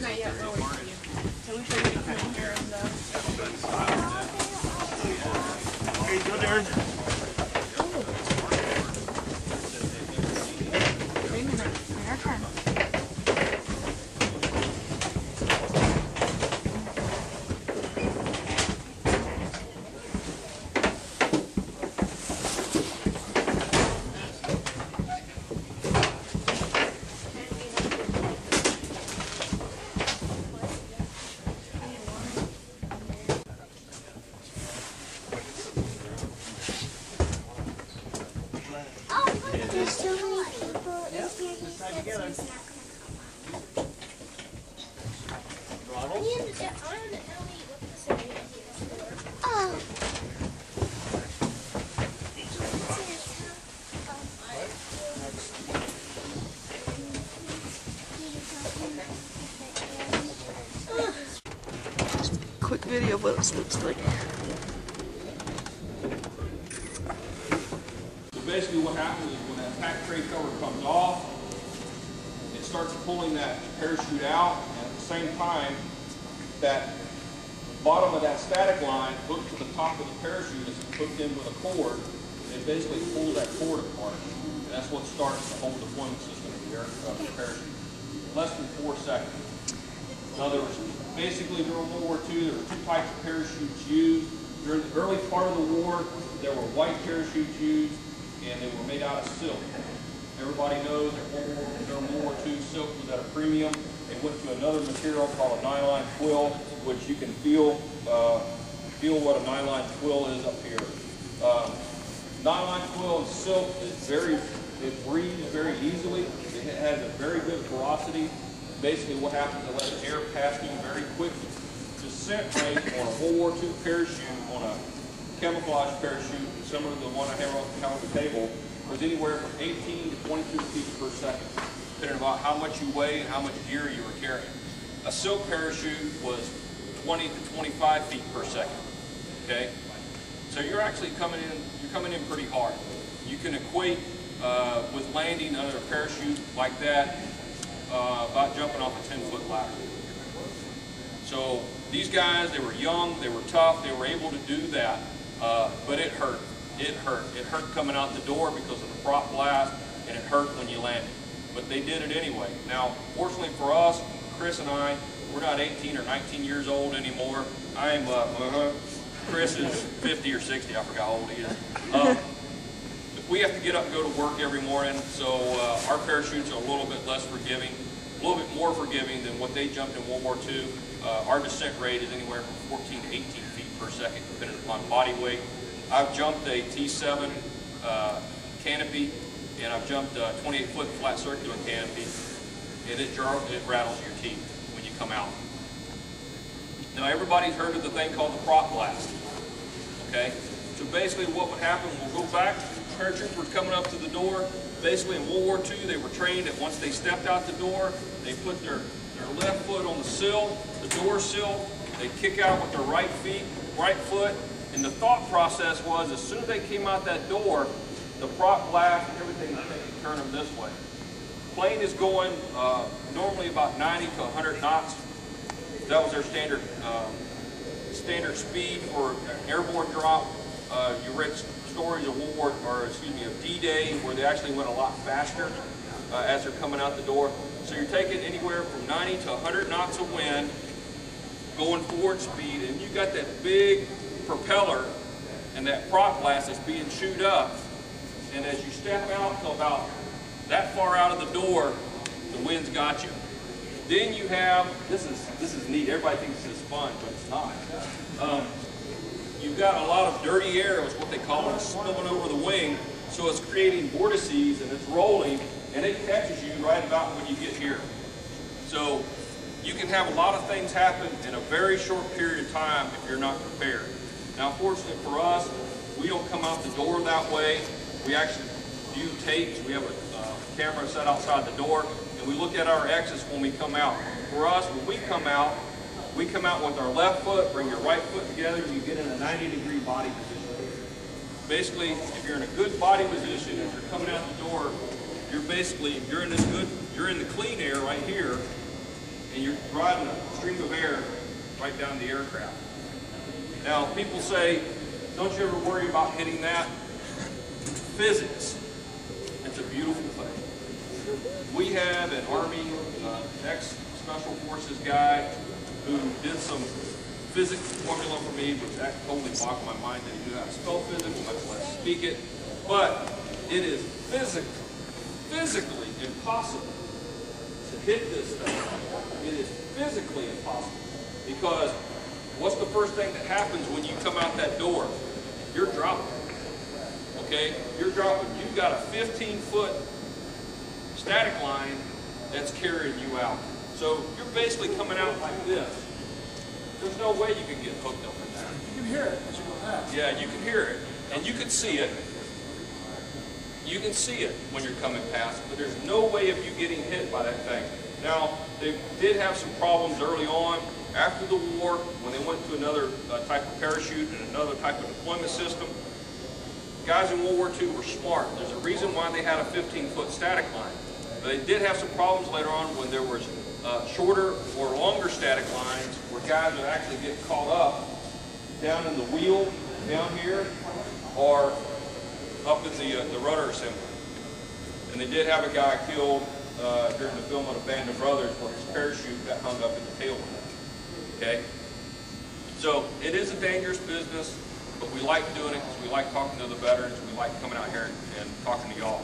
Not yet, we're waiting for you. So we should be coming here and There you go, Darren. wait a minute. Our turn. There's so many people in here. He said he's not going to come out. I need to tell me what this area is for. Oh. Quick video of what this looks like. So basically what happens is when that pack tray cover comes off, it starts pulling that parachute out, and at the same time, that bottom of that static line hooked to the top of the parachute is hooked in with a cord, and it basically pulls that cord apart. And that's what starts the whole deployment system of the parachute. Less than 4 seconds. Now there was basically during World War II, there were 2 types of parachutes used. During the early part of the war, there were white parachutes used, and they were made out of silk. Everybody knows that during World War II, silk was at a premium. They went to another material called a nylon twill, which you can feel what a nylon twill is up here. Nylon twill and silk is it breathes very easily. It has a very good porosity. Basically what happens is it lets air pass through very quickly. The descent rate on a World War II parachute, on a camouflage parachute, similar to the one I have on the table, was anywhere from 18 to 22 feet per second, depending on how much you weigh and how much gear you were carrying. A silk parachute was 20 to 25 feet per second. Okay, so you're actually coming in pretty hard. You can equate with landing under a parachute like that about jumping off a 10-foot ladder. So these guys, they were young, they were tough, they were able to do that, but it hurt. It hurt. It hurt coming out the door because of the prop blast, and it hurt when you landed. But they did it anyway. Now, fortunately for us, Chris and I, we're not 18 or 19 years old anymore. Chris is 50 or 60, I forgot how old he is. We have to get up and go to work every morning, so our parachutes are a little bit less forgiving, a little bit more forgiving than what they jumped in World War II. Our descent rate is anywhere from 14 to 18 feet per second, depending upon body weight. I've jumped a T-7 canopy, and I've jumped a 28-foot flat circular canopy, and it rattles your teeth when you come out. Now, everybody's heard of the thing called the prop blast, okay? So basically what would happen, we'll go back, paratroopers coming up to the door. Basically in World War II, they were trained that once they stepped out the door, they put their left foot on the sill, the door sill, they kick out with their right foot, and the thought process was as soon as they came out that door, the prop blast and everything is going to turn them this way. Plane is going normally about 90 to 100 knots. That was their standard standard speed for an airborne drop. You read stories of of D-Day, where they actually went a lot faster as they're coming out the door. So you're taking anywhere from 90 to 100 knots of wind, going forward speed, and you got that big propeller and that prop blast that's being chewed up. And as you step out to about that far out of the door, the wind's got you. Then you have, this is neat, everybody thinks this is fun, but it's not. You've got a lot of dirty air, is what they call it, spilling over the wing, so it's creating vortices and it's rolling, and it catches you right about when you get here. So you can have a lot of things happen in a very short period of time if you're not prepared. Now, fortunately for us, we don't come out the door that way. We actually view tapes. We have a camera set outside the door, and we look at our exits when we come out. For us, when we come out with our left foot, bring your right foot together, and you get in a 90-degree body position. Basically, if you're in a good body position, as you're coming out the door, you're in the clean air right here, and you're driving a stream of air right down the aircraft. Now, people say, don't you ever worry about hitting that? Physics. It's a beautiful thing. We have an Army ex-Special Forces guy who did some physics formula for me, which that totally bogged my mind that he knew how to spell physics, much less speak it. But it is physically impossible to hit this thing. It is physically impossible, because what's the first thing that happens when you come out that door? You're dropping. Okay? You're dropping. You've got a 15-foot static line that's carrying you out. So you're basically coming out like this. There's no way you can get hooked up in that. You can hear it as you go past. Yeah, you can hear it. And you can see it. You can see it when you're coming past, but there's no way of you getting hit by that thing. Now, they did have some problems early on. After the war, when they went to another type of parachute and another type of deployment system, guys in World War II were smart. There's a reason why they had a 15-foot static line. But they did have some problems later on when there was shorter or longer static lines where guys would actually get caught up down in the wheel down here or up in the rudder assembly. And they did have a guy killed during the film of A Band of Brothers where his parachute got hung up in the tail. Okay? So it is a dangerous business, but we like doing it because we like talking to the veterans. We like coming out here and talking to y'all.